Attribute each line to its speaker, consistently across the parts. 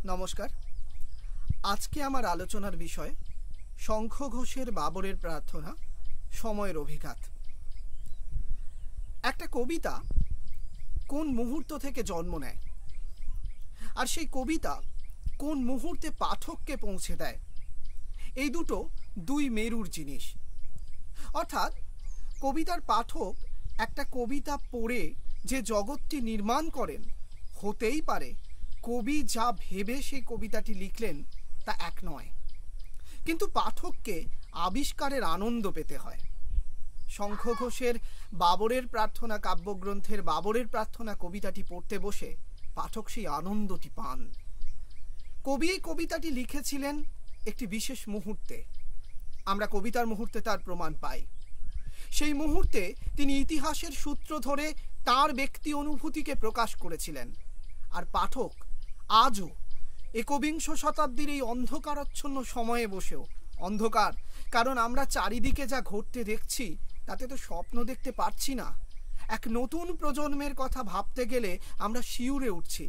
Speaker 1: নমস্কার। আজকে আমার আলোচনার বিষয় শঙ্খ ঘোষের বাবরের প্রার্থনা, সময়ের অভিঘাত। একটা কবিতা কোন মুহূর্ত থেকে জন্ম নেয়, আর সেই কবিতা কোন মুহূর্তে পাঠককে পৌঁছে দেয়, এই দুটো দুই মেরুর জিনিস। অর্থাৎ কবিতার পাঠক একটা কবিতা পড়ে যে জগৎটি নির্মাণ করেন, হতেই পারে কবি যা ভেবে সেই কবিতাটি লিখলেন তা এক নয়, কিন্তু পাঠককে আবিষ্কারের আনন্দ পেতে হয়। শঙ্খ ঘোষের বাবরের প্রার্থনা কাব্যগ্রন্থের বাবরের প্রার্থনা কবিতাটি পড়তে বসে পাঠক সেই আনন্দটি পান। কবি এই কবিতাটি লিখেছিলেন একটি বিশেষ মুহূর্তে। আমরা কবিতার মুহূর্তে তার প্রমাণ পাই। সেই মুহূর্তে তিনি ইতিহাসের সূত্র ধরে তার ব্যক্তি অনুভূতিকে প্রকাশ করেছিলেন। আর পাঠক আজও একবিংশ শতাব্দীর এই অন্ধকারাচ্ছন্ন সময়ে বসেও, অন্ধকার কারণ আমরা চারিদিকে যা ঘটতে দেখছি তাতে তো স্বপ্ন দেখতে পারছি না, এক নতুন প্রজন্মের কথা ভাবতে গেলে আমরা শিউরে উঠছি।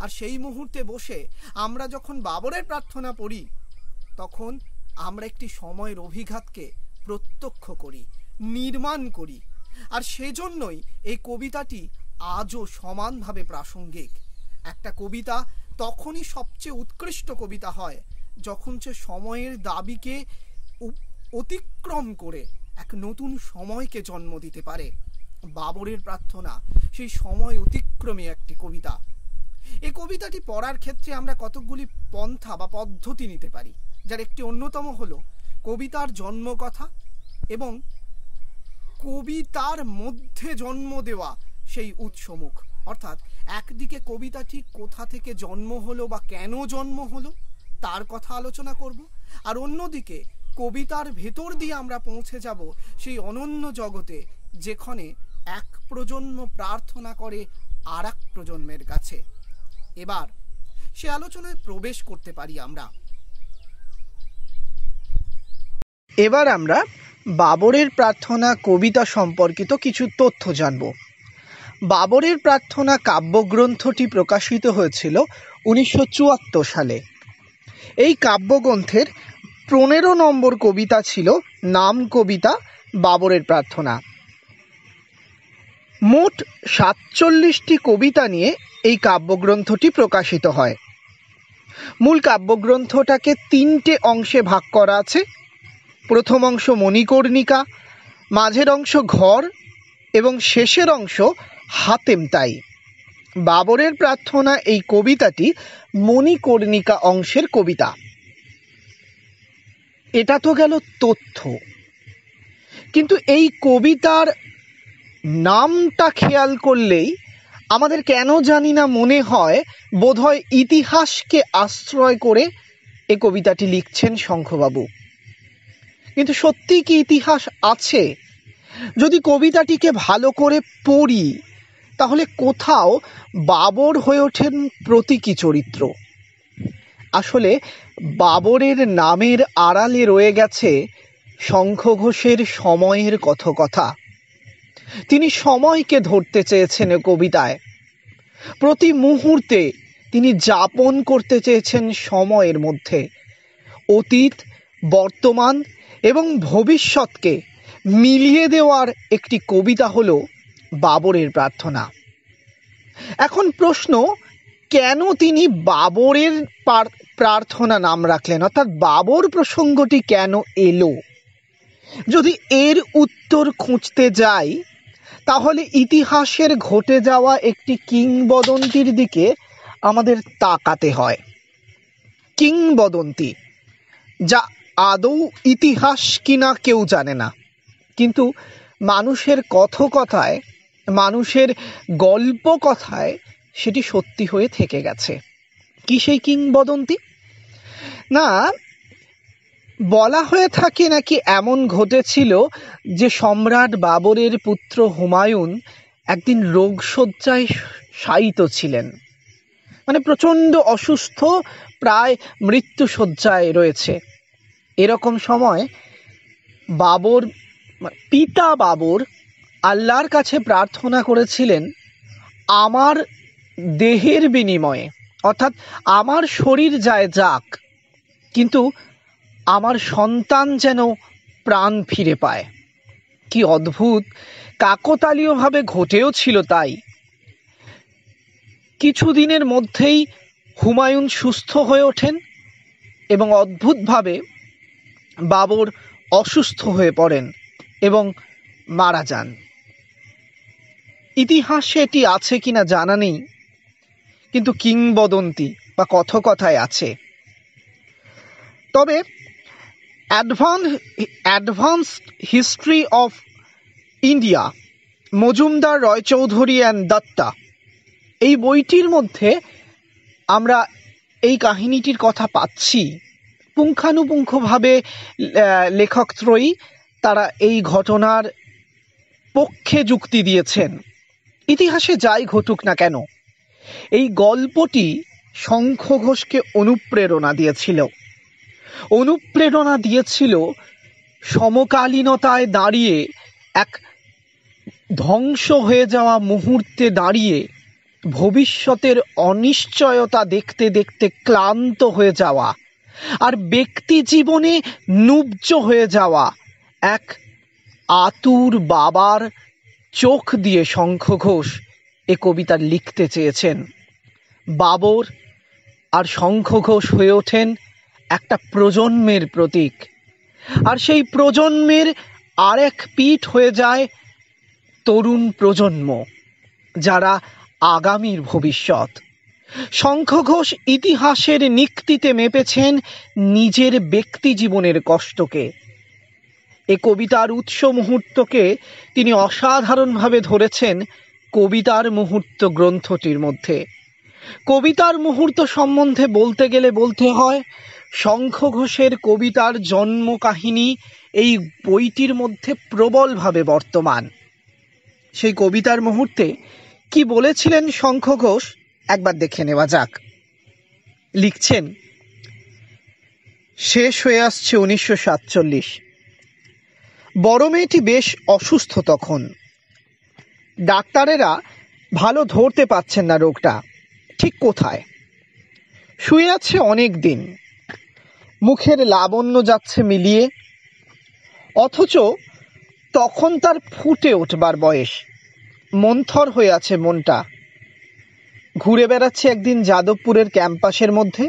Speaker 1: আর সেই মুহূর্তে বসে আমরা যখন বাবরের প্রার্থনা পড়ি, তখন আমরা একটি সময়ের অভিঘাতকে প্রত্যক্ষ করি, নির্মাণ করি। আর সেজন্যই এই কবিতাটি আজও সমানভাবে প্রাসঙ্গিক। একটা কবিতা তখনই সবচেয়ে উৎকৃষ্ট কবিতা হয় যখন সে সময়ের দাবিকে অতিক্রম করে এক নতুন সময়কে জন্ম দিতে পারে। বাবরের প্রার্থনা সেই সময় অতিক্রমী একটি কবিতা। এই কবিতাটি পড়ার ক্ষেত্রে আমরা কতকগুলি পন্থা বা পদ্ধতি নিতে পারি, যার একটি অন্যতম হলো কবিতার জন্মকথা এবং কবিতার মধ্যে জন্ম দেওয়া সেই উৎসমুখ। অর্থাৎ একদিকে কবিতাটি কোথা থেকে জন্ম হলো বা কেন জন্ম হলো তার কথা আলোচনা করব, আর অন্যদিকে কবিতার ভেতর দিয়ে আমরা পৌঁছে যাব সেই অনন্য জগতে যেখানে এক প্রজন্ম প্রার্থনা করে আর এক প্রজন্মের কাছে। এবার সে আলোচনায় প্রবেশ করতে পারি আমরা।
Speaker 2: এবার আমরা বাবরের প্রার্থনা কবিতা সম্পর্কিত কিছু তথ্য জানব। বাবরের প্রার্থনা কাব্যগ্রন্থটি প্রকাশিত হয়েছিল 1974 সালে। এই কাব্যগ্রন্থের 15 নম্বর কবিতা ছিল নাম কবিতা বাবরের প্রার্থনা। মোট 47টি কবিতা নিয়ে এই কাব্যগ্রন্থটি প্রকাশিত হয়। মূল কাব্যগ্রন্থটাকে 3টে অংশে ভাগ করা আছে। প্রথম অংশ মণিকর্ণিকা, মাঝের অংশ ঘর এবং শেষের অংশ হাতেম তাই। বাবরের প্রার্থনা এই কবিতাটি মণিকর্ণিকা অংশের কবিতা। এটা তো গেল তথ্য, কিন্তু এই কবিতার নামটা খেয়াল করলেই আমাদের কেন জানি না মনে হয় বোধহয় ইতিহাসকে আশ্রয় করে এই কবিতাটি লিখছেন শঙ্খবাবু। কিন্তু সত্যি কি ইতিহাস আছে? যদি কবিতাটিকে ভালো করে পড়ি তাহলে কোথাও বাবর হয়ে ওঠেন প্রতীকী চরিত্র। আসলে বাবরের নামের আড়ালে রয়ে গেছে শঙ্খ ঘোষের সময়ের কথকথা। তিনি সময়কে ধরতে চেয়েছেন কবিতায়। প্রতি মুহূর্তে তিনি যাপন করতে চেয়েছেন সময়ের মধ্যে। অতীত, বর্তমান এবং ভবিষ্যৎকে মিলিয়ে দেওয়ার একটি কবিতা হলো বাবরের প্রার্থনা। এখন প্রশ্ন, কেন তিনি বাবরের প্রার্থনা নাম রাখলেন, অর্থাৎ বাবর প্রসঙ্গটি কেন এলো? যদি এর উত্তর খুঁজতে যাই তাহলে ইতিহাসের ঘটে যাওয়া একটি কিংবদন্তির দিকে আমাদের তাকাতে হয়। কিংবদন্তি, যা আদৌ ইতিহাস কিনা কেউ জানে না, কিন্তু মানুষের কথকথায়, মানুষের গল্প কথায় সেটি সত্যি হয়ে থেকে গেছে। কি সেই কিংবদন্তি? না, বলা হয়ে থাকে নাকি এমন ঘটেছিল যে সম্রাট বাবরের পুত্র হুমায়ুন একদিন রোগশয্যায় শায়িত ছিলেন, মানে প্রচণ্ড অসুস্থ, প্রায় মৃত্যুশয্যায় রয়েছে। এরকম সময় বাবর, পিতা বাবর আল্লাহর কাছে প্রার্থনা করেছিলেন, আমার দেহের বিনিময়ে অর্থাৎ আমার শরীর যায় যাক, কিন্তু আমার সন্তান যেন প্রাণ ফিরে পায়। কি অদ্ভুত, কাকতালীয়ভাবে ঘটেও ছিল তাই। কিছুদিনের মধ্যেই হুমায়ুন সুস্থ হয়ে ওঠেন এবং অদ্ভুতভাবে বাবর অসুস্থ হয়ে পড়েন এবং মারা যান। ইতিহাসে এটি আছে কিনা জানা নেই, কিন্তু কিংবদন্তি বা কথকথায় আছে। তবে advance history of India, Majumdar, Roychowdhury and Datta, এই বইটির মধ্যে আমরা এই কাহিনীটির কথা পাচ্ছি। পুঙ্খানুপুঙ্খভাবে লেখকত্রয়ী তারা এই ঘটনার পক্ষে যুক্তি দিয়েছেন। ইতিহাসে যাই ঘটুক না কেন, এই গল্পটি শঙ্খ ঘোষকে অনুপ্রেরণা দিয়েছিল সমকালীনতায় দাঁড়িয়ে, এক ধ্বংস হয়ে যাওয়া মুহূর্তে দাঁড়িয়ে ভবিষ্যতের অনিশ্চয়তা দেখতে দেখতে ক্লান্ত হয়ে যাওয়া আর ব্যক্তি জীবনে নুব্জ হয়ে যাওয়া এক আতুর বাবার চোখ দিয়ে শঙ্খ ঘোষ এ কবিতা লিখতে চেয়েছেন। বাবর আর শঙ্খ ঘোষ হয়ে ওঠেন একটা প্রজন্মের প্রতীক, আর সেই প্রজন্মের আরেক পিঠ হয়ে যায় তরুণ প্রজন্ম, যারা আগামীর ভবিষ্যৎ। শঙ্খ ঘোষ ইতিহাসের নিক্তিতে মেপেছেন নিজের ব্যক্তি জীবনের কষ্টকে। এ কবিতার উৎস মুহূর্তকে তিনি অসাধারণভাবে ধরেছেন কবিতার মুহূর্ত গ্রন্থটির মধ্যে। কবিতার মুহূর্ত সম্বন্ধে বলতে গেলে বলতে হয় শঙ্খ ঘোষের কবিতার জন্ম কাহিনী এই বইটির মধ্যে প্রবলভাবে বর্তমান। সেই কবিতার মুহূর্তে কি বলেছিলেন শঙ্খ ঘোষ একবার দেখে নেওয়া যাক। লিখছেন, শেষ হয়ে আসছে 1947। বড় মেয়েটি বেশ অসুস্থ তখন। ডাক্তারেরা ভালো ধরতে পারছেন না রোগটা ঠিক কোথায়। শুয়ে আছে অনেক দিন, মুখের লাবণ্য যাচ্ছে মিলিয়ে, অথচ তখন তার ফুটে উঠবার বয়স। মন্থর হয়ে আছে মনটা। ঘুরে বেড়াচ্ছে একদিন যাদবপুরের ক্যাম্পাসের মধ্যে।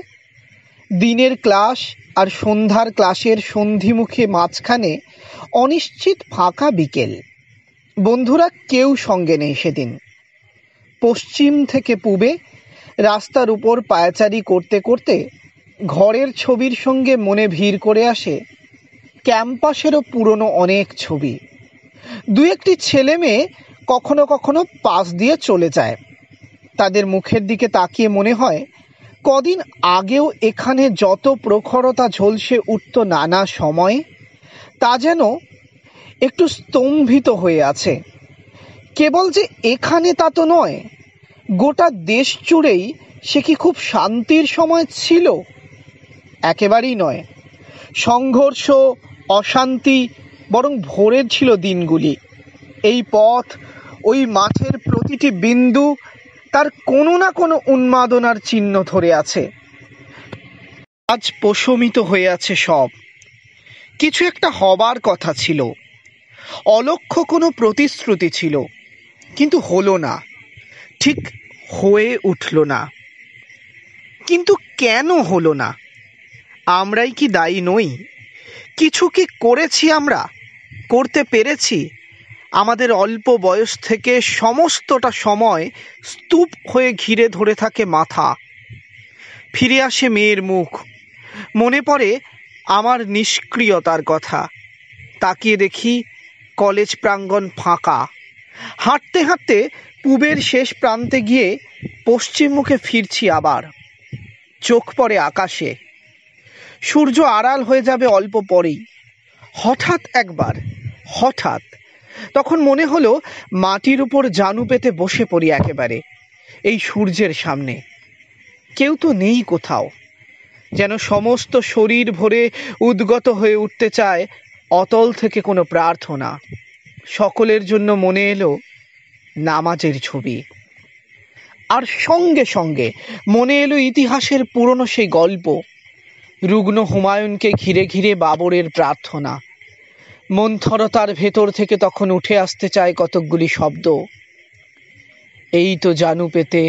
Speaker 2: দিনের ক্লাস আর সন্ধ্যার ক্লাসের সন্ধিমুখে মাঝখানে অনিশ্চিত ফাঁকা বিকেল। বন্ধুরা কেউ সঙ্গে নেই সেদিন। পশ্চিম থেকে পূবে রাস্তার উপর পায়চারি করতে করতে ঘরের ছবির সঙ্গে মনে ভিড় করে আসে ক্যাম্পাসেরও পুরনো অনেক ছবি। দু একটি ছেলে মেয়ে কখনো কখনো পাশ দিয়ে চলে যায়। তাদের মুখের দিকে তাকিয়ে মনে হয় কদিন আগেও এখানে যত প্রখরতা ঝলসে উঠত নানা সময়ে, তা যেন একটু স্তম্ভিত হয়ে আছে। কেবল যে এখানে তা তো নয়, গোটা দেশ জুড়েই সে কি খুব শান্তির সময় ছিল? একেবারেই নয়। সংঘর্ষ, অশান্তি বরং ভোরের ছিল দিনগুলি। এই পথ, ওই মাঠের প্রতিটি বিন্দু তার কোনো না কোনো উন্মাদনার চিহ্ন ধরে আছে। আজ প্রশমিত হয়ে আছে সব। কিছু একটা হবার কথা ছিল, অলক্ষ্য কোনো প্রতিশ্রুতি ছিল, কিন্তু হলো না, ঠিক হয়ে উঠল না। কিন্তু কেন হলো না? আমরাই কি দায়ী নই? কিছু কি করেছি আমরা, করতে পেরেছি? আমাদের অল্প বয়স থেকে সমস্তটা সময় স্তূপ হয়ে ঘিরে ধরে থাকে মাথা। ফিরে আসে মেয়ের মুখ, মনে পড়ে আমার নিষ্ক্রিয়তার কথা। তাকিয়ে দেখি কলেজ প্রাঙ্গণ ফাঁকা। হাঁটতে হাঁটতে পূবের শেষ প্রান্তে গিয়ে পশ্চিম মুখে ফিরছি আবার। চোখ পড়ে আকাশে। সূর্য আড়াল হয়ে যাবে অল্প পরেই। হঠাৎ তখন মনে হলো মাটির উপর জানু পেতে বসে পড়ি একেবারে এই সূর্যের সামনে। কেউ তো নেই কোথাও, যেন সমস্ত শরীর ভরে উদ্গত হয়ে উঠতে চায় অতল থেকে কোনো প্রার্থনা। সকলের জন্য মনে এলো নামাজের ছবি। আর সঙ্গে সঙ্গে মনে এলো ইতিহাসের পুরনো সেই গল্প, রুগ্ন হুমায়ুনকে ঘিরে ঘিরে বাবরের প্রার্থনা। মন্থরতার ভেতর থেকে তখন উঠে আসতে চায় কতকগুলি শব্দ, এই তো জানু পেতে,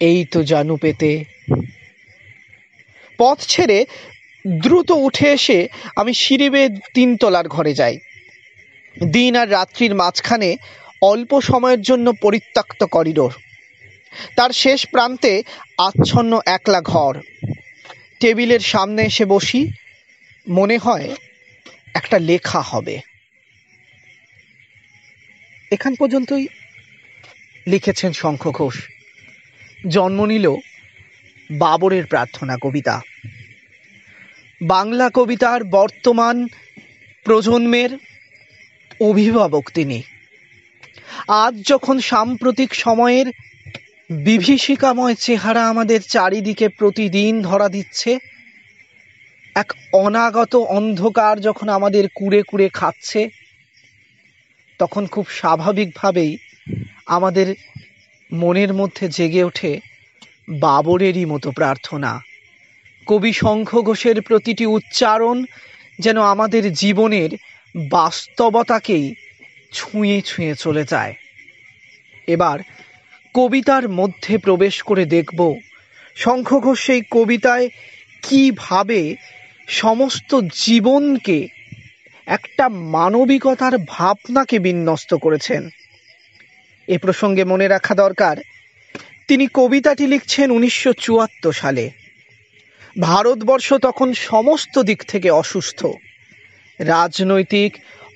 Speaker 2: এই তো জানু পেতে। পথ ছেড়ে দ্রুত উঠে এসে আমি সিঁড়ি বেয়ে 3 তলার ঘরে যাই। দিন আর রাত্রির মাঝখানে অল্প সময়ের জন্য পরিত্যক্ত করিডোর, তার শেষ প্রান্তে আচ্ছন্ন একলা ঘর। টেবিলের সামনে এসে বসি, মনে হয় একটা লেখা হবে। এখান পর্যন্তই লিখেছেন শঙ্খ ঘোষ। জন্ম নিল বাবরের প্রার্থনা কবিতা। বাংলা কবিতার বর্তমান প্রজন্মের অভিভাবক তিনি। আজ যখন সাম্প্রতিক সময়ের বিভীষিকাময় চেহারা আমাদের চারিদিকে প্রতিদিন ধরা দিচ্ছে, এক অনাগত অন্ধকার যখন আমাদের কুড়ে কুড়ে খাচ্ছে, তখন খুব স্বাভাবিকভাবেই আমাদের মনের মধ্যে জেগে ওঠে বাবরেরই মতো প্রার্থনা। কবি শঙ্খ ঘোষের প্রতিটি উচ্চারণ যেন আমাদের জীবনের বাস্তবতাকেই ছুঁয়ে ছুঁয়ে চলে যায়। এবার কবিতার মধ্যে প্রবেশ করে দেখব শঙ্খ ঘোষ সেই কবিতায় কিভাবে সমস্ত জীবনকে, একটা মানবিকতার ভাবনাকে বিন্যস্ত করেছেন। এ প্রসঙ্গে মনে রাখা দরকার, তিনি কবিতাটি লিখছেন 1974 সালে। ভারতবর্ষ তখন সমস্ত দিক থেকে অসুস্থ, রাজনৈতিক,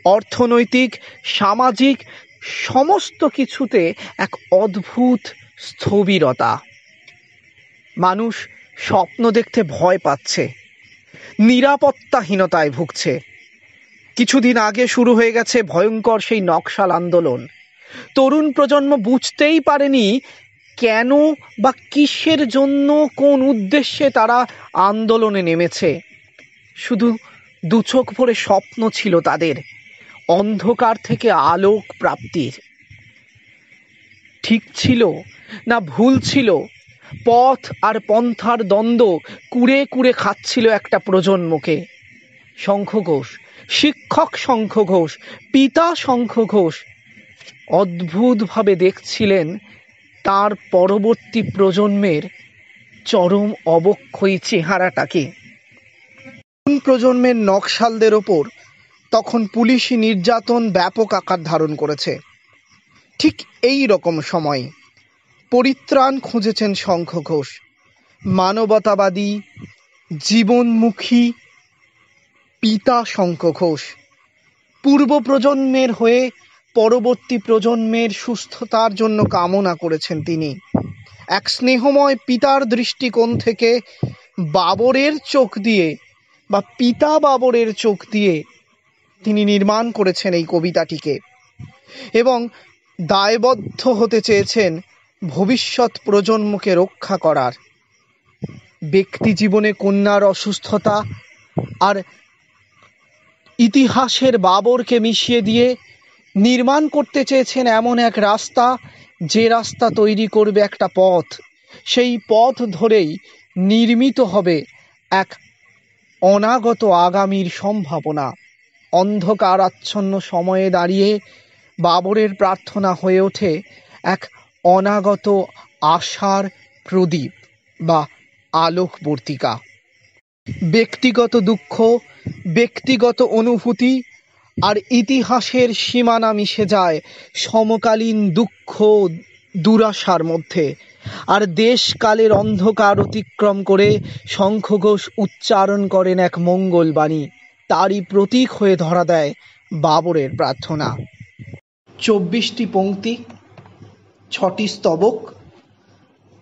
Speaker 2: অর্থনৈতিক, সামাজিক সমস্ত কিছুতে এক অদ্ভুত স্থবিরতা। মানুষ স্বপ্ন দেখতে ভয় পাচ্ছে, নিরাপত্তাহীনতায় ভুগছে। কিছুদিন আগে শুরু হয়ে গেছে ভয়ঙ্কর সেই নকশাল আন্দোলন। তরুণ প্রজন্ম বুঝতেই পারেনি কেন বা কিসের জন্য, কোন উদ্দেশ্যে তারা আন্দোলনে নেমেছে। শুধু দুচোখ ভরে স্বপ্ন ছিল তাদের অন্ধকার থেকে আলোক প্রাপ্তির। ঠিক ছিল না ভুল ছিল, পথ আর পন্থার দ্বন্দ্ব কুড়ে কুড়ে খাচ্ছিল একটা প্রজন্মকে। শঙ্খ ঘোষ, শিক্ষক শঙ্খ ঘোষ, পিতা শঙ্খ ঘোষ অদ্ভুতভাবে দেখছিলেন তার পরবর্তী প্রজন্মের চরম অবক্ষয়ী চেহারাটাকে। প্রজন্মের নকশালদের ওপর তখন পুলিশি নির্যাতন ব্যাপক আকার ধারণ করেছে। ঠিক এই রকম সময় পরিত্রাণ খুঁজেছেন শঙ্খ ঘোষ। মানবতাবাদী, জীবনমুখী পিতা শঙ্খ ঘোষ পূর্ব প্রজন্মের হয়ে পরবর্তী প্রজন্মের সুস্থতার জন্য কামনা করেছেন তিনি। এক স্নেহময় পিতার দৃষ্টিকোণ থেকে বাবরের চোখ দিয়ে বা পিতা বাবরের চোখ দিয়ে তিনি নির্মাণ করেছেন এই কবিতাটিকে, এবং দায়বদ্ধ হতে চেয়েছেন ভবিষ্যৎ প্রজন্মকে রক্ষা করার। ব্যক্তি জীবনে কন্যার অসুস্থতা আর ইতিহাসের বাবরকে মিশিয়ে দিয়ে নির্মাণ করতে চেয়েছেন এমন এক রাস্তা, যে রাস্তা তৈরি করবে একটা পথ। সেই পথ ধরেই নির্মিত হবে এক অনাগত আগামীর সম্ভাবনা। অন্ধকার আচ্ছন্ন সময়ে দাঁড়িয়ে বাবরের প্রার্থনা হয়ে ওঠে এক অনাগত আশার প্রদীপ বা আলোকবর্তিকা। ব্যক্তিগত দুঃখ, ব্যক্তিগত অনুভূতি আর ইতিহাসের সীমানা মিশে যায় সমকালীন দুঃখ দুরাশার মধ্যে। আর দেশকালের অন্ধকার অতিক্রম করে শঙ্খ ঘোষ উচ্চারণ করেন এক মঙ্গলবাণী। তারই প্রতীক হয়ে ধরা দেয় বাবরের প্রার্থনা। 24টি পংক্তি, 6টি স্তবক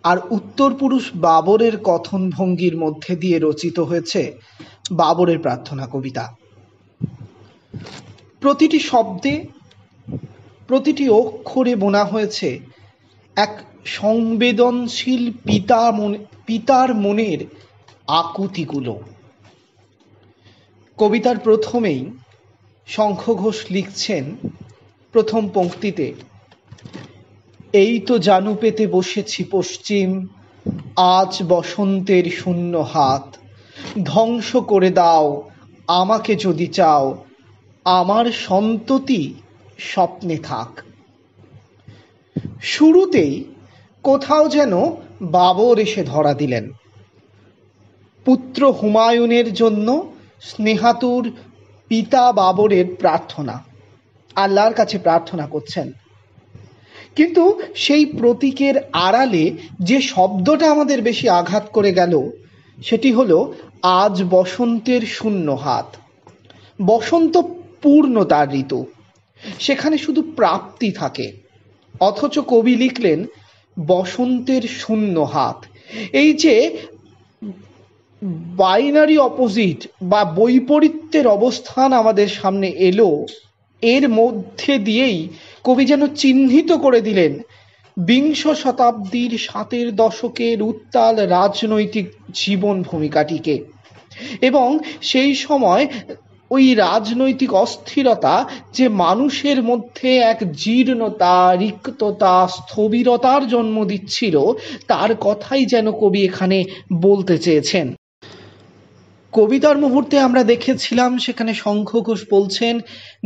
Speaker 2: আর উত্তর পুরুষ বাবরের কথন ভঙ্গির মধ্যে দিয়ে রচিত হয়েছে বাবরের প্রার্থনা কবিতা। প্রতিটি শব্দে, প্রতিটি অক্ষরে বোনা হয়েছে এক সংবেদনশীল পিতার মনের আকুতিগুলো। কবিতার প্রথমেই শঙ্খ ঘোষ লিখছেন প্রথম পংক্তিতে, এই তো জানু পেতে বসেছি পশ্চিম, আজ বসন্তের শূন্য হাত। ধ্বংস করে দাও আমাকে যদি চাও, আমার সন্ততি স্বপ্নে থাক। শুরুতেই কোথাও যেন বাবর এসে ধরা দিলেন। পুত্র হুমায়ুনের জন্য স্নেহাতুর পিতা বাবরের প্রার্থনা, আল্লাহর কাছে প্রার্থনা করছেন। কিন্তু সেই প্রতীকের আড়ালে যে শব্দটা আমাদের বেশি আঘাত করে গেল সেটি হলো আজ বসন্তের শূন্য হাত। বসন্ত পূর্ণতার ঋতু, সেখানে শুধু প্রাপ্তি থাকে, অথচ কবি লিখলেন বসন্তের শূন্য হাত। এই যে বাইনারি অপোজিট বা বৈপরীত্যের অবস্থান আমাদের সামনে এলো, এর মধ্যে দিয়েই কবি যেন চিহ্নিত করে দিলেন বিংশ শতাব্দীর ৭-এর দশকের উত্তাল রাজনৈতিক জীবন ভূমিকাটিকে। এবং সেই সময় ওই রাজনৈতিক অস্থিরতা যে মানুষের মধ্যে এক জীর্ণতা, রিক্ততা, স্থবিরতার জন্ম দিচ্ছিল, তার কথাই যেন কবি এখানে বলতে চেয়েছেন। কবিতার মুহূর্তে আমরা দেখেছিলাম সেখানে শঙ্খ ঘোষ বলছেন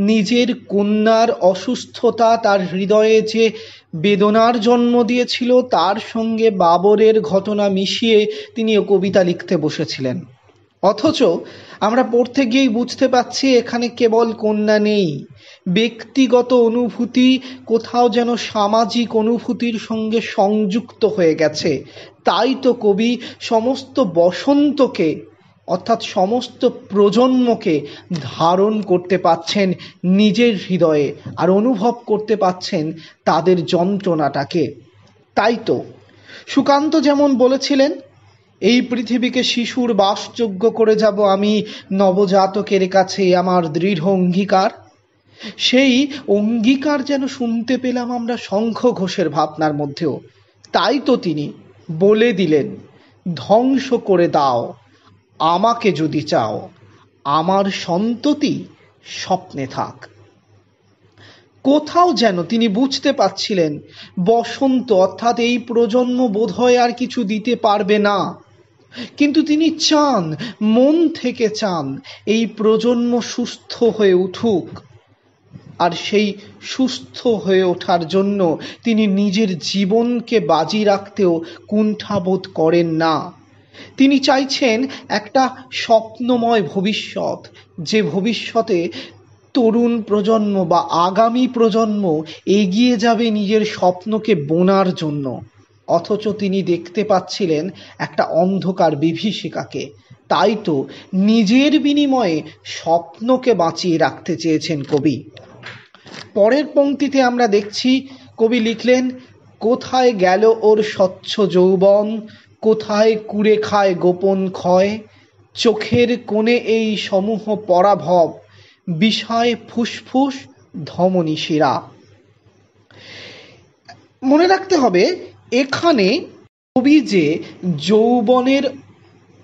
Speaker 2: নিজের কন্যার অসুস্থতা তার হৃদয়ে যে বেদনার জন্ম দিয়েছিল, তার সঙ্গে বাবরের ঘটনা মিশিয়ে তিনিও কবিতা লিখতে বসেছিলেন। অথচ আমরা পড়তে গিয়েই বুঝতে পারছি এখানে কেবল কন্যা নেই, ব্যক্তিগত অনুভূতি কোথাও যেন সামাজিক অনুভূতির সঙ্গে সংযুক্ত হয়ে গেছে। তাই তো কবি সমস্ত বসন্তকে অর্থাৎ সমস্ত প্রজন্মকে ধারণ করতে পাচ্ছেন নিজের হৃদয়ে, আর অনুভব করতে পাচ্ছেন তাদের যন্ত্রণাটাকে। তাই তো সুকান্ত যেমন বলেছিলেন, এই পৃথিবীকে শিশুর বাসযোগ্য করে যাব আমি, নবজাতকের কাছে আমার দৃঢ় অঙ্গীকার। সেই অঙ্গীকার যেন শুনতে পেলাম আমরা শঙ্খ ঘোষের ভাবনার মধ্যেও। তাই তো তিনি বলে দিলেন ধ্বংস করে দাও আমাকে যদি চাও, আমার সন্ততি স্বপ্নে থাক। কোথাও যেন তিনি বুঝতে পারছিলেন বসন্ত অর্থাৎ এই প্রজন্ম বোধহয় আর কিছু দিতে পারবে না, কিন্তু তিনি চান, মন থেকে চান এই প্রজন্ম সুস্থ হয়ে উঠুক। আর সেই সুস্থ হয়ে ওঠার জন্য তিনি নিজের জীবনকে বাজি রাখতেও কুণ্ঠাবোধ করেন না। তিনি চাইছেন একটা স্বপ্নময় ভবিষ্যৎ, যে ভবিষ্যতে তরুণ প্রজন্ম বা আগামী প্রজন্ম এগিয়ে যাবে নিজের স্বপ্নকে বোনার জন্য। অথচ তিনি দেখতে পাচ্ছিলেন একটা অন্ধকার বিভীষিকাকে। তাই তো নিজের বিনিময়ে স্বপ্নকে বাঁচিয়ে রাখতে চেয়েছেন কবি। পরের পংক্তিতে আমরা দেখছি কবি লিখলেন কোথায় গেল ওর স্বচ্ছ যৌবন, কোথায় কুড়ে খায় গোপন ক্ষয়, চোখের কোণে এই সমূহ পরাভব, বিষয় ফুসফুস ধমনী শিরা। মনে রাখতে হবে এখানে কবি যে যৌবনের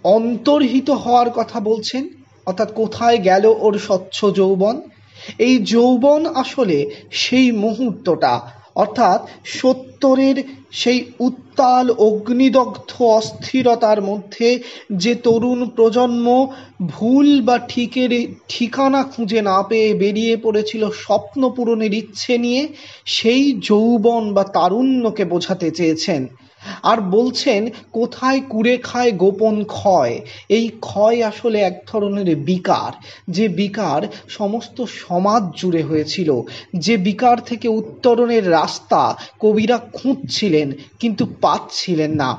Speaker 2: অন্তর্হিত হওয়ার কথা বলছেন, অর্থাৎ কোথায় গেল ওর স্বচ্ছ যৌবন, এই যৌবন আসলে সেই মুহূর্তটা, অর্থাৎ ৭০-এর সেই উত্তাল অগ্নিদগ্ধ অস্থিরতার মধ্যে যে তরুণ প্রজন্ম ভুল বা ঠিকের ঠিকানা খুঁজে না পেয়ে বেরিয়ে পড়েছিল স্বপ্ন পূরণের ইচ্ছে নিয়ে, সেই যৌবন বা তারুণ্যকে বোঝাতে চেয়েছেন। আর বলছেন কোথায় কুড়ে খায় গোপন ক্ষয়। এই ক্ষয় আসলে এক ধরনের বিকার, যে বিকার সমস্ত সমাজ জুড়ে হয়েছিল, যে বিকার থেকে উত্তরণের রাস্তা কবিরা খুঁজছিলেন কিন্তু পাচ্ছিলেন না।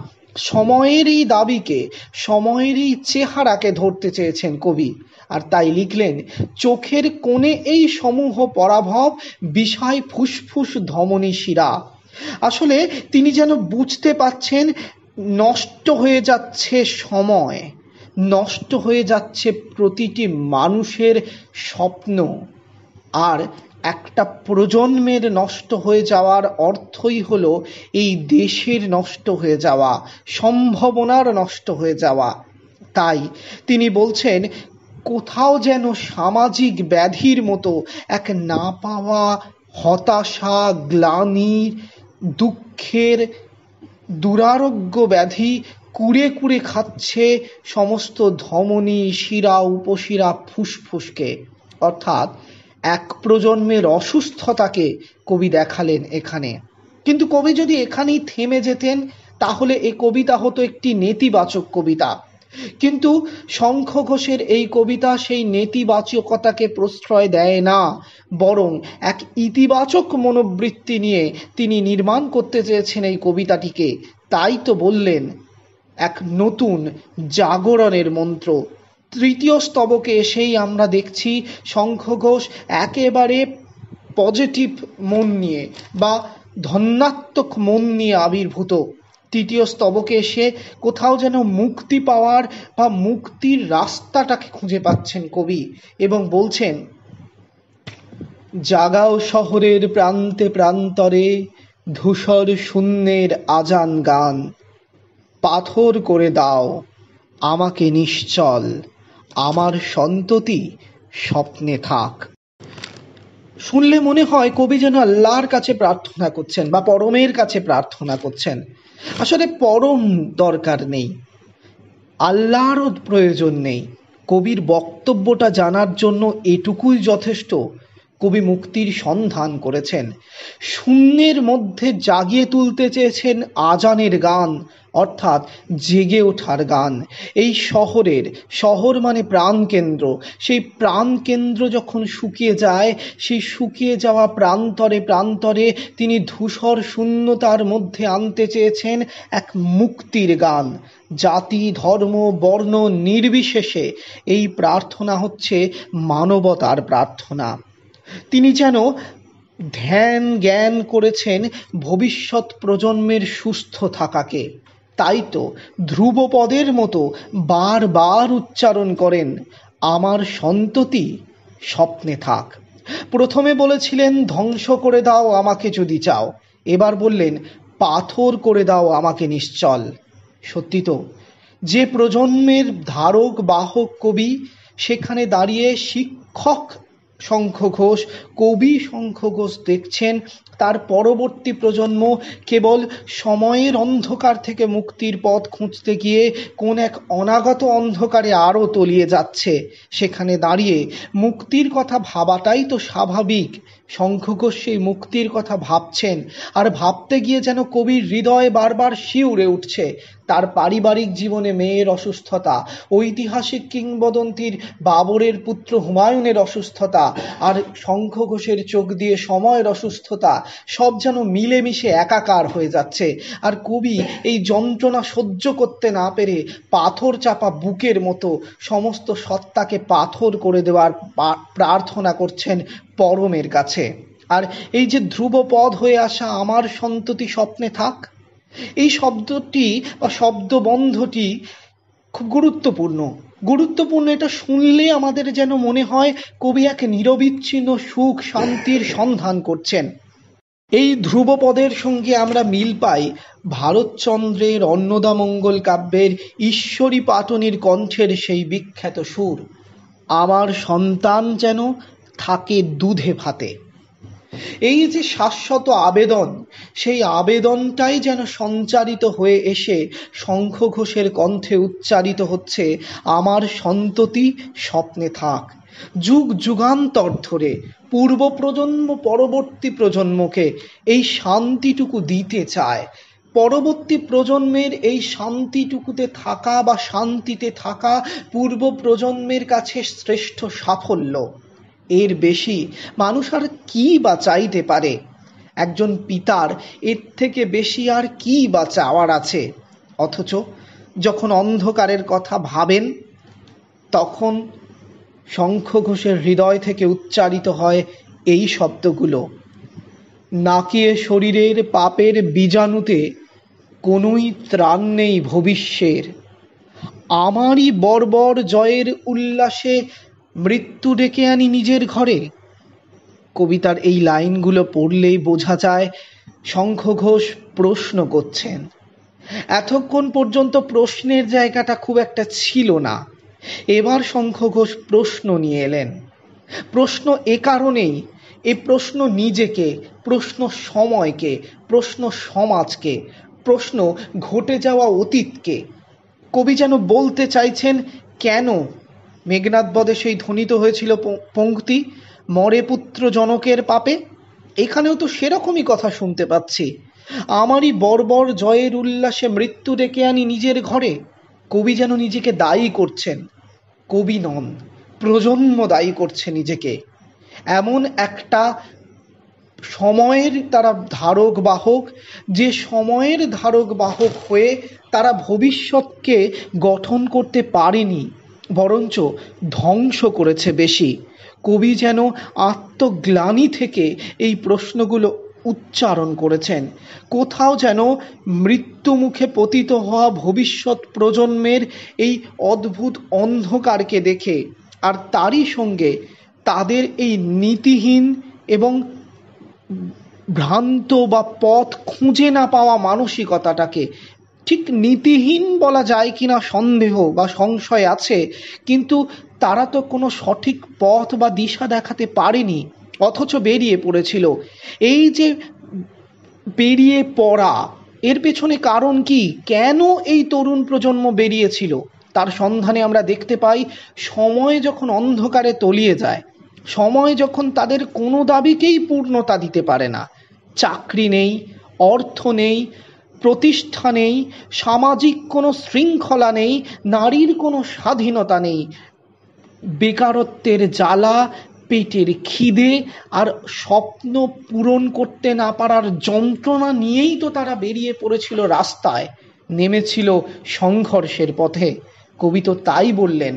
Speaker 2: সময়ের এই দাবিকে, সময়ের এই চেহারাকে ধরতে চেয়েছেন কবি, আর তাই লিখলেন চোখের কোণে এই সমূহ পরাভব, বিষয় ফুসফুস ধমনী শিরা। আসলে তিনি যেন বুঝতে পাচ্ছেন নষ্ট হয়ে যাচ্ছে সময়, নষ্ট হয়ে যাচ্ছে প্রতিটি মানুষের স্বপ্ন, আর একটা প্রজন্মের নষ্ট হয়ে যাওয়ার অর্থই হলো এই দেশের নষ্ট হয়ে যাওয়া, সম্ভাবনার নষ্ট হয়ে যাওয়া। তাই তিনি বলছেন কোথাও যেন সামাজিক ব্যাধির মতো এক না পাওয়া হতাশা, গ্লানি, দুঃখের দুরারোগ্য ব্যাধি কুড়ে কুড়ে খাচ্ছে সমস্ত ধমনী, শিরা, উপশিরা, ফুসফুসকে। অর্থাৎ এক প্রজন্মের অসুস্থতাকে কবি দেখালেন এখানে। কিন্তু কবি যদি এখানেই থেমে যেতেন তাহলে এই কবিতা হতো একটি নেতিবাচক কবিতা। কিন্তু শঙ্খ ঘোষের এই কবিতা সেই নেতিবাচকতাকে প্রশ্রয় দেয় না, বরং এক ইতিবাচক মনোবৃত্তি নিয়ে তিনি নির্মাণ করতে চেয়েছেন এই কবিতাটিকে। তাই তো বললেন এক নতুন জাগরণের মন্ত্র। তৃতীয় স্তবকে এসেই আমরা দেখছি শঙ্খ ঘোষ একেবারে পজিটিভ মন নিয়ে বা ধন্যাত্মক মন নিয়ে আবির্ভূত। তৃতীয় স্তবকে এসে কোথাও যেন মুক্তি পাওয়ার বা মুক্তির রাস্তাটাকে খুঁজে পাচ্ছেন কবি এবং বলছেন, জাগাও শহরের প্রান্তে প্রান্তরে ধূসর শূন্যের আজান গান, পাথর করে দাও আমাকে নিশ্চল, আমার সন্ততি স্বপ্নে থাক। শুনলে মনে হয় কবি যেন আল্লাহর কাছে প্রার্থনা করছেন বা পরমের কাছে প্রার্থনা করছেন। আসলে পরম দরকার নেই, আল্লাহরও প্রয়োজন নেই। কবির বক্তব্যটা জানার জন্য এটুকুই যথেষ্ট। কবি মুক্তির সন্ধান করেছেন, শূন্যের মধ্যে জাগিয়ে তুলতে চেয়েছেন আজানের গান, অর্থাৎ জেগে ওঠার গান। এই শহর মানে প্রাণকেন্দ্র, সেই প্রাণকেন্দ্র যখন শুকিয়ে যায়, সেই শুকিয়ে যাওয়া প্রান্তরে প্রান্তরে তিনি ধূসর শূন্যতার মধ্যে আনতে চেয়েছেন এক মুক্তির গান। জাতি, ধর্ম, বর্ণ নির্বিশেষে এই প্রার্থনা হচ্ছে মানবতার প্রার্থনা। তিনি যেন ধ্যান জ্ঞান করেছেন ভবিষ্যৎ প্রজন্মের সুস্থ থাকাকে। তাই তো ধ্রুবপদের মতো বারবার উচ্চারণ করেন, আমার সন্ততি স্বপ্নে থাক। প্রথমে বলেছিলেন ধ্বংস করে দাও আমাকে যদি চাও, এবার বললেন পাথর করে দাও আমাকে নিশ্চল। সত্যি তো, যে প্রজন্মের ধারক বাহক কবি, সেখানে দাঁড়িয়ে শিক্ষক শঙ্খ ঘোষ, কবি শঙ্খ ঘোষ দেখছেন তার পরবর্তী প্রজন্ম কেবল সময়ের অন্ধকার থেকে মুক্তির পথ খুঁজতে গিয়ে কোন এক অনাগত অন্ধকারে আরও তলিয়ে যাচ্ছে। সেখানে দাঁড়িয়ে মুক্তির কথা ভাবাটাই তো স্বাভাবিক। শঙ্খ ঘোষ সেই মুক্তির কথা ভাবছেন, আর ভাবতে গিয়ে যেন কবির হৃদয় বারবার শিউরে উঠছে। তার পারিবারিক জীবনে মেয়ের অসুস্থতা, ঐতিহাসিক কিংবদন্তির বাবরের পুত্র হুমায়ুনের অসুস্থতা, আর শঙ্খ ঘোষের চোখ দিয়ে সময়ের অসুস্থতা, সব যেন মিলেমিশে একাকার হয়ে যাচ্ছে। আর কবি এই যন্ত্রণা সহ্য করতে না পেরে পাথর চাপা বুকের মতো সমস্ত সত্তাকে পাথর করে দেওয়ার প্রার্থনা করছেন পরমের কাছে। আর এই যে ধ্রুবপদ হয়ে আসা আমার সন্ততি স্বপ্নে থাক, এই শব্দটি বা শব্দবন্ধটি খুব গুরুত্বপূর্ণ। এটা শুনলে আমাদের যেন মনে হয় কবি এক নিরবিচ্ছিন্ন সুখ শান্তির সন্ধান করছেন। এই ধ্রুবপদের সঙ্গে আমরা মিল পাই ভারতচন্দ্রের অন্নদামঙ্গল কাব্যের ঈশ্বরী পাটনির কণ্ঠের সেই বিখ্যাত সুর, আমার সন্তান যেন থাকে দুধে ভাতে। এই যে শাশ্বত আবেদন, সেই আবেদনটাই যেন সঞ্চারিত হয়ে এসে শঙ্খ ঘোষের কণ্ঠে উচ্চারিত হচ্ছে, আমার সন্ততি স্বপ্নে থাক। যুগ যুগান্তর ধরে পূর্ব প্রজন্ম পরবর্তী প্রজন্মকে এই শান্তিটুকু দিতে চায়। পরবর্তী প্রজন্মের এই শান্তিটুকুতে থাকা বা শান্তিতে থাকা পূর্ব প্রজন্মের কাছে শ্রেষ্ঠ সাফল্য। এর বেশি মানুষ আর কি বা চাইতে পারে? একজন পিতার এর থেকে বেশি আর কি বা চাওয়ার আছে? অথচ যখন অন্ধকারের কথা ভাবেন, তখন শঙ্খ ঘোষের হৃদয় থেকে উচ্চারিত হয় এই শব্দগুলো, নাকিয়ে শরীরের পাপের বীজাণুতে কোনোই ত্রাণ নেই ভবিষ্যের, আমারই বর্বর জয়ের উল্লাসে মৃত্যু ডেকে আনি নিজের ঘরে। কবিতার এই লাইনগুলো পড়লেই বোঝা যায় শঙ্খ ঘোষ প্রশ্ন করছেন। এতক্ষণ পর্যন্ত প্রশ্নের জায়গাটা খুব একটা ছিল না, এবার শঙ্খ ঘোষ প্রশ্ন নিয়ে এলেন। প্রশ্ন এ কারণেই, এই প্রশ্ন নিজেকে, প্রশ্ন সময়কে, প্রশ্ন সমাজকে, প্রশ্ন ঘটে যাওয়া অতীতকে। কবি যেন বলতে চাইছেন, কেন মেঘনাদ বধে সেই ধ্বনিত হয়েছিল পঙ্ক্তি, মরে পুত্র জনকের পাপে। এখানেও তো সেরকমই কথা শুনতে পাচ্ছি। আমারই বর্বর জয়ের উল্লাসে মৃত্যু ডেকে আনি নিজের ঘরে। কবি যেন নিজেকে দায়ী করছেন, কবি নন, প্রজন্ম দায়ী করছে নিজেকে। এমন একটা সময়ের তারা ধারক বাহক, যে সময়ের ধারক বাহক হয়ে তারা ভবিষ্যৎকে গঠন করতে পারেনি, বরঞ্চ ধ্বংস করেছে বেশি। কবি যেন আত্মগ্লানি থেকে এই প্রশ্নগুলো উচ্চারণ করেছেন। কোথাও যেন মৃত্যু মুখে পতিত হওয়া ভবিষ্যৎ প্রজন্মের এই অদ্ভুত অন্ধকারকে দেখে, আর তারই সঙ্গে তাদের এই নীতিহীন এবং ভ্রান্ত বা পথ খুঁজে না পাওয়া মানসিকতাটাকে, ঠিক নীতিহীন বলা যায় কিনা সন্দেহ বা সংশয় আছে, কিন্তু তারা তো কোনো সঠিক পথ বা দিশা দেখাতে পারেনি, অথচ বেরিয়ে পড়েছিল। এই যে বেরিয়ে পড়া, এর পেছনে কারণ কি? কেন এই তরুণ প্রজন্ম বেরিয়েছিল? তার সন্ধানে আমরা দেখতে পাই, সময় যখন অন্ধকারে তলিয়ে যায়, সময় যখন তাদের কোনো দাবিকেই পূর্ণতা দিতে পারে না, চাকরি নেই, অর্থ নেই, প্রতিষ্ঠা নেই, সামাজিক কোনো শৃঙ্খলা নেই, নারীর কোনো স্বাধীনতা নেই, বেকারত্বের জ্বালা, পেটের খিদে আর স্বপ্ন পূরণ করতে না পারার যন্ত্রণা নিয়েই তো তারা বেরিয়ে পড়েছিল রাস্তায়, নেমেছিল সংঘর্ষের পথে। কবি তো তাই বললেন,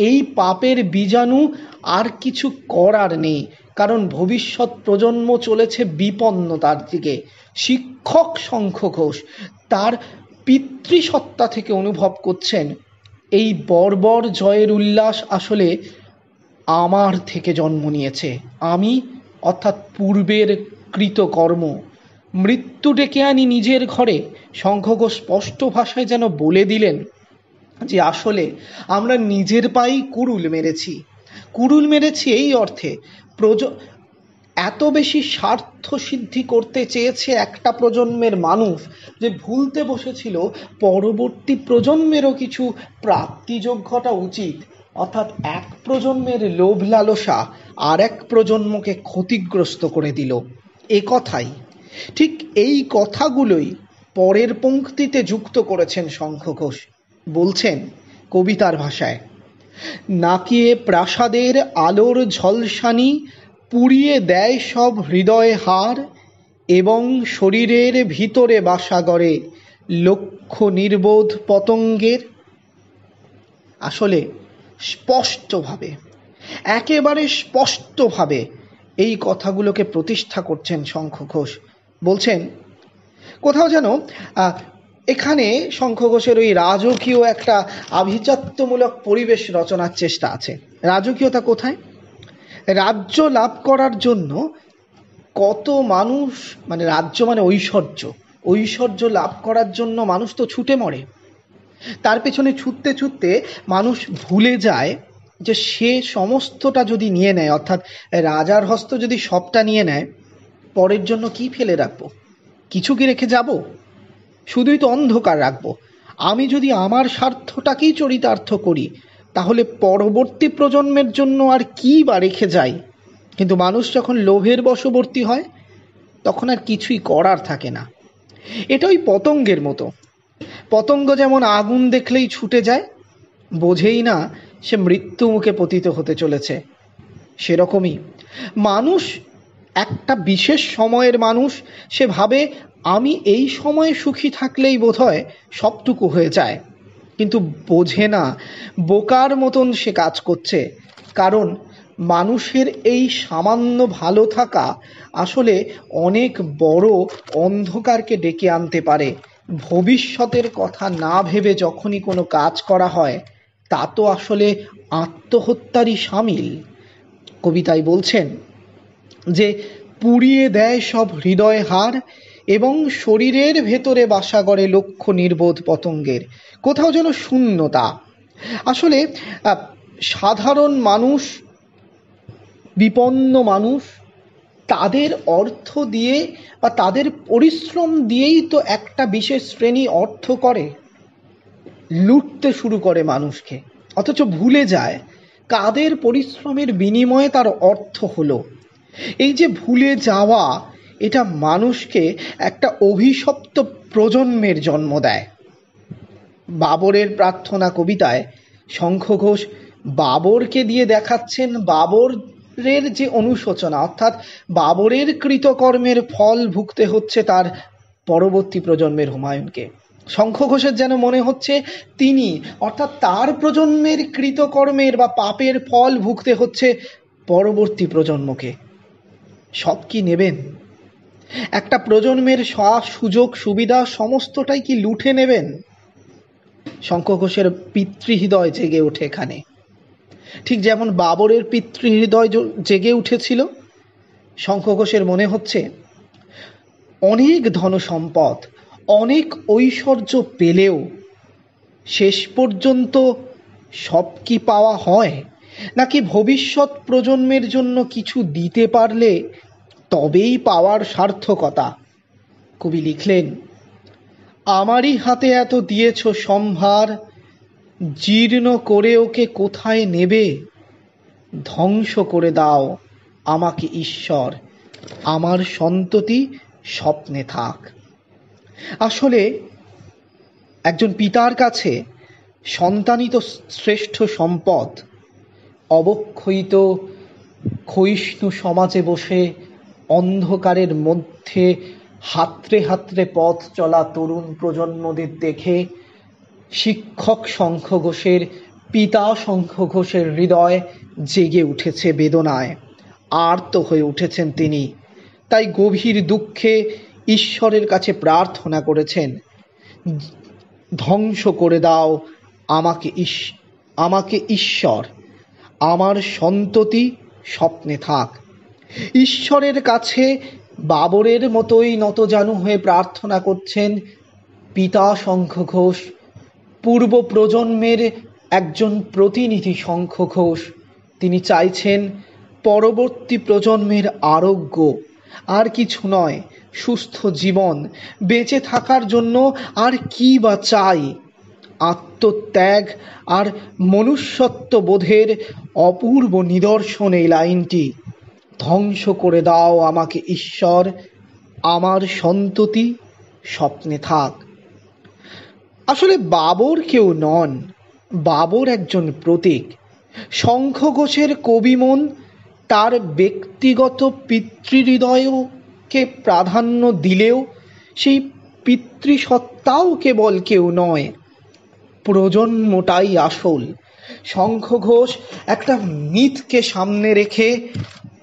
Speaker 2: এই পাপের বীজাণু আর কিছু করার নেই, কারণ ভবিষ্যৎ প্রজন্ম চলেছে বিপন্নতার দিকে। শিক্ষক শঙ্খ ঘোষ তার পিতৃসত্তা থেকে অনুভব করছেন, এই বর্বর জয়ের উল্লাস আসলে আমার থেকে জন্ম নিয়েছে। আমি অর্থাৎ পূর্বের কৃতকর্ম, মৃত্যু ডেকে আনি নিজের ঘরে। শঙ্খ ঘোষ স্পষ্ট ভাষায় যেন বলে দিলেন যে আসলে আমরা নিজের পায়েই কুড়ুল মেরেছি। কুড়ুল মেরেছি এই অর্থে, এত বেশি স্বার্থ সিদ্ধি করতে চেয়েছে একটা প্রজন্মের মানুষ, যে ভুলতে বসেছিল পরবর্তী প্রজন্মেরও কিছু প্রাপ্তিযোগ্যতা উচিত। অর্থাৎ এক প্রজন্মের লোভ লালসা আর এক প্রজন্মকে ক্ষতিগ্রস্ত করে দিল। এ কথাই, ঠিক এই কথাগুলোই পরের পংক্তিতে যুক্ত করেছেন শঙ্খ ঘোষ। বলছেন কবিতার ভাষায়, নাকিয়ে প্রাসাদের আলোর ঝলসানি পুড়িয়ে দেয় সব হৃদয়ে হার, এবং শরীরের ভিতরে বাসা গড়ে লক্ষ নির্বোধ পতঙ্গের। আসলে স্পষ্টভাবে, একেবারে স্পষ্টভাবে এই কথাগুলোকে প্রতিষ্ঠা করছেন শঙ্খ ঘোষ। বলছেন কোথাও যেন এখানে শঙ্খ ঘোষের ওই রাজকীয় একটা আভিজাত্যমূলক পরিবেশ রচনার চেষ্টা আছে। রাজকীয়তা কোথায়? রাজ্য লাভ করার জন্য কত মানুষ, মানে রাজ্য মানে ঐশ্বর্য, ঐশ্বর্য লাভ করার জন্য মানুষ তো ছুটে মরে। তার পেছনে ছুটতে ছুটতে মানুষ ভুলে যায় যে সে সমস্তটা যদি নিয়ে নেয়, অর্থাৎ রাজার হস্ত যদি সবটা নিয়ে নেয়, পরের জন্য কি ফেলে রাখবো? কিছু কি রেখে যাব? শুধুই তো অন্ধকার রাখবো। আমি যদি আমার স্বার্থটাকেই চরিতার্থ করি, তাহলে পরবর্তী প্রজন্মের জন্য আর কি বা রেখে যাই? কিন্তু মানুষ যখন লোভের বশবর্তী হয়, তখন আর কিছুই করার থাকে না। এটা ওই পতঙ্গের মতো। পতঙ্গ যেমন আগুন দেখলেই ছুটে যায়, বোঝেই না সে মৃত্যু মুখে পতিত হতে চলেছে, সেরকমই মানুষ একটা বিশেষ সময়ের মানুষ। সে ভাবে আমি এই সময়ে সুখী থাকলেই বোধহয় সবটুকু হয়ে যায়, কিন্তু বোঝে না বোকার মতন সে কাজ করছে। কারণ মানুষের এই সামান্য ভালো থাকা আসলে অনেক বড় অন্ধকারকে ডেকে আনতে পারে। ভবিষ্যতের কথা না ভেবে যখনই কোনো কাজ করা হয়, তা তো আসলে আত্মহত্যারই সামিল। কবিতায় বলছেন যে পুড়িয়ে দেয় সব হৃদয় হার, এবং শরীরের ভেতরে বাসা গড়ে লক্ষ নির্বোধ পতঙ্গের। কোথাও যেন শূন্যতা। আসলে সাধারণ মানুষ, বিপন্ন মানুষ, তাদের অর্থ দিয়ে বা তাদের পরিশ্রম দিয়েই তো একটা বিশেষ শ্রেণী অর্থ করে, লুটতে শুরু করে মানুষকে, অথচ ভুলে যায় কাদের পরিশ্রমের বিনিময়ে তার অর্থ হলো। এই যে ভুলে যাওয়া, এটা মানুষকে একটা অভিশপ্ত প্রজন্মের জন্ম দেয়। বাবরের প্রার্থনা কবিতায় শঙ্খ ঘোষ বাবরকে দিয়ে দেখাচ্ছেন বাবরের যে অনুশোচনা, অর্থাৎ বাবরের কৃতকর্মের ফল ভুগতে হচ্ছে তার পরবর্তী প্রজন্মের হুমায়ুনকে। শঙ্খ ঘোষের যেন মনে হচ্ছে তিনি, অর্থাৎ তার প্রজন্মের কৃতকর্মের বা পাপের ফল ভুগতে হচ্ছে পরবর্তী প্রজন্মকে। সব কি নেবেন? একটা প্রজন্মের সুযোগ সুবিধা সমস্তটাই কি লুঠে নেবেন? শঙ্খ ঘোষের পিতৃহৃদয় জেগে ওঠে এখানে, ঠিক যেমন বাবরের পিতৃহৃদয় জেগে উঠেছিল। শঙ্খ ঘোষের মনে হচ্ছে অনেক ধন সম্পদ, অনেক ঐশ্বর্য পেলেও শেষ পর্যন্ত সব কি পাওয়া হয়, নাকি ভবিষ্যৎ প্রজন্মের জন্য কিছু দিতে পারলে তবেই পাওয়ার সার্থকতা? কবি লিখলেন, আমারই হাতে এত দিয়েছ সম্ভার, জীর্ণ করে ওকে কোথায় নেবে? ধ্বংস করে দাও আমাকে ঈশ্বর, আমার সন্ততি স্বপ্নে থাক। আসলে একজন পিতার কাছে সন্তানই তো শ্রেষ্ঠ সম্পদ। অবক্ষয়িত ক্ষয়িষ্ণু সমাজে বসে অন্ধকারের মধ্যে হাতড়ে হাতড়ে পথ চলা তরুণ প্রজন্মদের দেখে শিক্ষক শঙ্খ ঘোষের, পিতা শঙ্খ ঘোষের হৃদয় জেগে উঠেছে বেদনায়, আর্ত হয়ে উঠেছেন তিনি। তাই গভীর দুঃখে ঈশ্বরের কাছে প্রার্থনা করেছেন, ধ্বংস করে দাও আমাকে ঈশ্বর, আমার সন্ততি স্বপ্নে থাক। ঈশ্বরের কাছে বাবরের মতোই নতজানু হয়ে প্রার্থনা করছেন পিতা শঙ্খ ঘোষ, পূর্ব প্রজন্মের একজন প্রতিনিধি শঙ্খ ঘোষ। তিনি চাইছেন পরবর্তী প্রজন্মের আরোগ্য, আর কিছু নয়, সুস্থ জীবন। বেঁচে থাকার জন্য আর কি বা চাই? আত্মত্যাগ আর মনুষ্যত্ব বোধের অপূর্ব নিদর্শন এই লাইনটি, ধ্বংস করে দাও আমাকে ঈশ্বর, আমার সন্ততি স্বপ্নে থাক। আসলে বাবর কেউ নন, বাবর একজন প্রতীক। শঙ্খ ঘোষের কবিমন তার ব্যক্তিগত পিতৃহৃদয়কে প্রাধান্য দিলেও সেই পিতৃসত্তাও কেবল কেউ নয়, প্রজন্মটাই আসল। শঙ্খ ঘোষ একটা মিথকে সামনে রেখে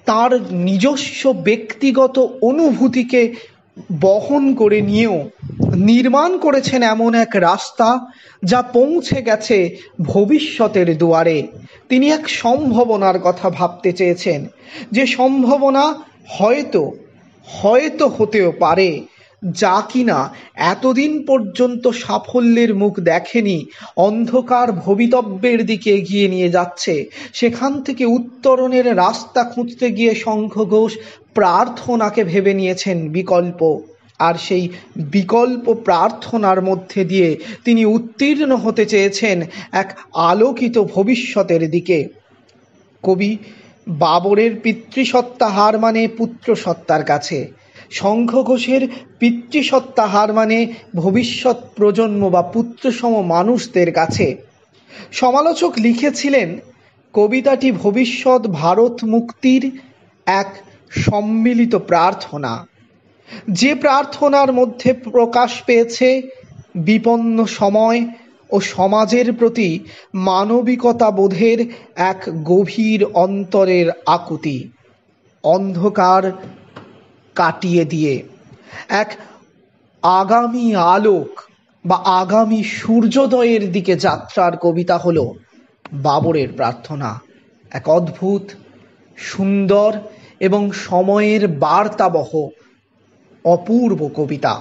Speaker 2: তার নিজস্ব ব্যক্তিগত অনুভূতিকে বহন করে নিয়েও নির্মাণ করেছেন এমন এক রাস্তা যা পৌঁছে গেছে ভবিষ্যতের দুয়ারে। তিনি এক সম্ভাবনার কথা ভাবতে চেয়েছেন, যে সম্ভাবনা হয়তো হতেও পারে, যা কিনা এতদিন পর্যন্ত সাফল্যের মুখ দেখেনি, অন্ধকার ভবিতব্যের দিকে এগিয়ে নিয়ে যাচ্ছে। সেখান থেকে উত্তরণের রাস্তা খুঁজতে গিয়ে শঙ্খ ঘোষ প্রার্থনাকে ভেবে নিয়েছেন বিকল্প, আর সেই বিকল্প প্রার্থনার মধ্যে দিয়ে তিনি উত্তীর্ণ হতে চেয়েছেন এক আলোকিত ভবিষ্যতের দিকে। কবি বাবরের পিতৃসত্তা হার মানে পুত্র সত্তার কাছে, শঙ্খ ঘোষের পিতৃসত্তা হার মানে ভবিষ্যৎ প্রজন্ম বা পুত্রসম মানুষদের কাছে। সমালোচক লিখেছিলেন, কবিতাটি ভবিষ্যৎ ভারত মুক্তির এক সম্মিলিত প্রার্থনা, যে প্রার্থনার মধ্যে প্রকাশ পেয়েছে বিপন্ন সময় ও সমাজের প্রতি মানবিকতা বোধের এক গভীর অন্তরের আকুতি। অন্ধকার কাটিয়ে দিয়ে এক আগামী আলোক বা আগামী সূর্যোদয়ের দিকে যাত্রার কবিতা হলো বাবরের প্রার্থনা। এক অদ্ভুত, সুন্দর এবং সময়ের বার্তাবহ অপূর্ব কবিতা।